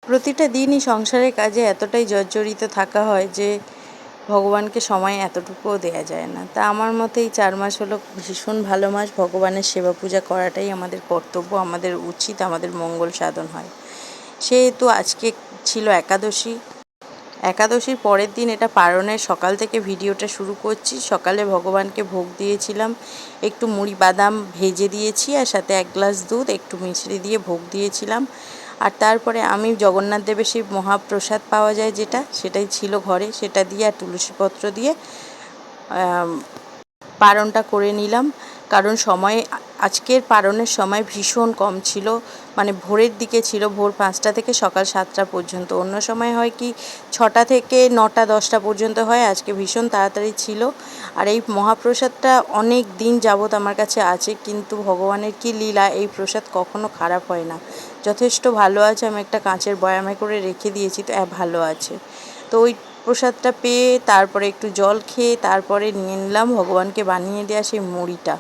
প্রতিটা দিনই সংসারের কাজে এতটাই জর্জরিত থাকা হয় যে ভগবানকে সময় এতটুকুও দেয়া যায় না। তা আমার মতে এই 4 মাস হলো ভীষণ ভালো মাস। ভগবানের সেবা পূজা করাটাই আমাদের কর্তব্য, আমাদের উচিত, আমাদের মঙ্গল সাধন হয়। সেহেতু আজকে ছিল একাদশী। একাদশীর পরের দিন এটা পারণের সকাল থেকে ভিডিওটা শুরু করছি। সকালে ভগবানকে ভোগ দিয়েছিলাম, একটু মুড়ি বাদাম ভেজে দিয়েছি, আর সাথে 1 গ্লাস দুধ, একটু মিছরি দিয়ে ভোগ দিয়েছিলাম। আর তারপরে আমি জগন্নাথ দেবের সেই মহাপ্রসাদ পাওয়া যায় যেটা, সেটাই ছিল ঘরে, সেটা দিয়ে আর তুলসীপত্র দিয়ে পারণটা করে নিলাম। কারণ সময় আজকের পারণের সময় ভীষণ কম ছিল, মানে ভোরের দিকে ছিল, ভোর 5টা থেকে সকাল 7টা পর্যন্ত। অন্য সময় হয় কি 6টা থেকে 9টা 10টা পর্যন্ত হয়, আজকে ভীষণ তাড়াতাড়ি ছিল। আর এই মহাপ্রসাদটা অনেক দিন যাবৎ আমার কাছে আছে, কিন্তু ভগবানের কি লীলা, এই প্রসাদ কখনো খারাপ হয় না, যথেষ্ট ভালো আছে। আমি একটা কাঁচের বয়ামে করে রেখে দিয়েছি, তো ভালো আছে। তো ওই প্রসাদটা পেয়ে তারপরে একটু জল খেয়ে তারপরে নিয়ে নিলাম ভগবানকে বানিয়ে দেওয়া সেই মুড়িটা।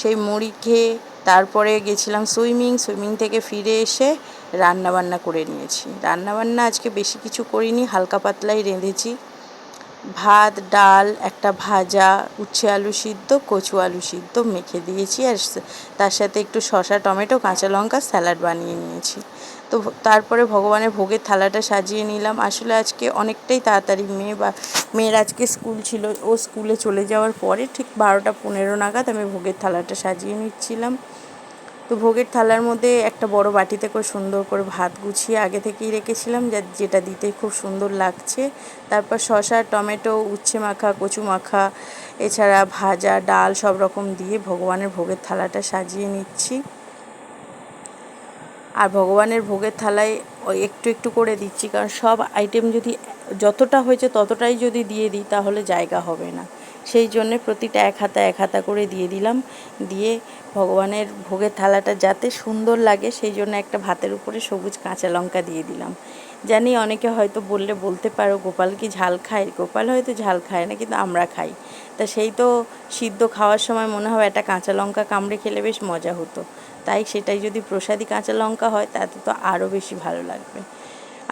সেই মুড়ি খেয়ে তারপরে গেছিলাম সুইমিং থেকে ফিরে এসে রান্নাবান্না করে নিয়েছি। রান্নাবান্না আজকে বেশি কিছু করিনি, হালকা পাতলাই রেঁধেছি। ভাত, ডাল, একটা ভাজা, উচ্ছে আলু সিদ্ধ, কচু আলু সিদ্ধ মেখে দিয়েছি, আর তার সাথে একটু শসা, টমেটো, কাঁচা লঙ্কা স্যালাড বানিয়ে নিয়েছি। তো তারপরে ভগবানের ভোগের থালাটা সাজিয়ে নিলাম। আসলে আজকে অনেকটাই তাড়াতাড়ি মেয়ের আজকে স্কুল ছিল, ও স্কুলে চলে যাওয়ার পরে ঠিক 12টা 15 নাগাদ আমি ভোগের থালাটা সাজিয়ে নিচ্ছিলাম। তো ভোগের থালার মধ্যে একটা বড় বাটিতে করে সুন্দর করে ভাত গুছিয়ে আগে থেকেই রেখেছিলাম, যেটা দিতে খুব সুন্দর লাগছে। তারপর শসা, টমেটো, উচ্ছে মাখা, কচু মাখা, এছাড়া ভাজা, ডাল সব রকম দিয়ে ভগবানের ভোগের থালাটা সাজিয়ে নিচ্ছি। আর ভগবানের ভোগের থালায় ওই একটু একটু করে দিচ্ছি, কারণ সব আইটেম যদি যতটা হয়েছে ততটাই যদি দিয়ে দিই তাহলে জায়গা হবে না। সেই জন্যে প্রতিটা এক হাতা করে দিয়ে দিলাম। দিয়ে ভগবানের ভোগের থালাটা যাতে সুন্দর লাগে সেই জন্য একটা ভাতের উপরে সবুজ কাঁচা লঙ্কা দিয়ে দিলাম। জানি অনেকে হয়তো বলতে পারো গোপাল কি ঝাল খায়? গোপাল হয়তো ঝাল খায় না, কিন্তু আমরা খাই। তা সেই তো সিদ্ধ খাওয়ার সময় মনে হয় একটা কাঁচা লঙ্কা কামড়ে খেলে বেশ মজা হতো, তাই সেটাই যদি প্রসাদী কাঁচা লঙ্কা হয় তাতে তো আরও বেশি ভালো লাগবে।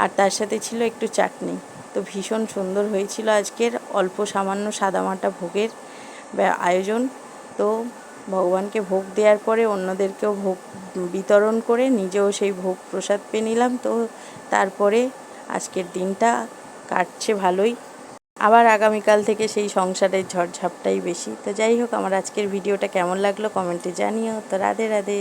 আর তার সাথে ছিল একটু চাটনি। তো ভীষণ সুন্দর হয়েছিল আজকের অল্প সামান্য সাদামাটা ভোগের আয়োজন। তো ভগবানকে ভোগ দেওয়ার পরে অন্যদেরকেও ভোগ বিতরণ করে নিজেও সেই ভোগ প্রসাদ পেয়ে নিলাম। তো তারপরে আজকের দিনটা কাটছে ভালোই। আবার আগামীকাল থেকে সেই সংসারের ঝড়ঝাপটাই বেশি। তো যাই হোক, আমার আজকের ভিডিওটা কেমন লাগলো কমেন্টে জানিও। তো রাধে রাধে।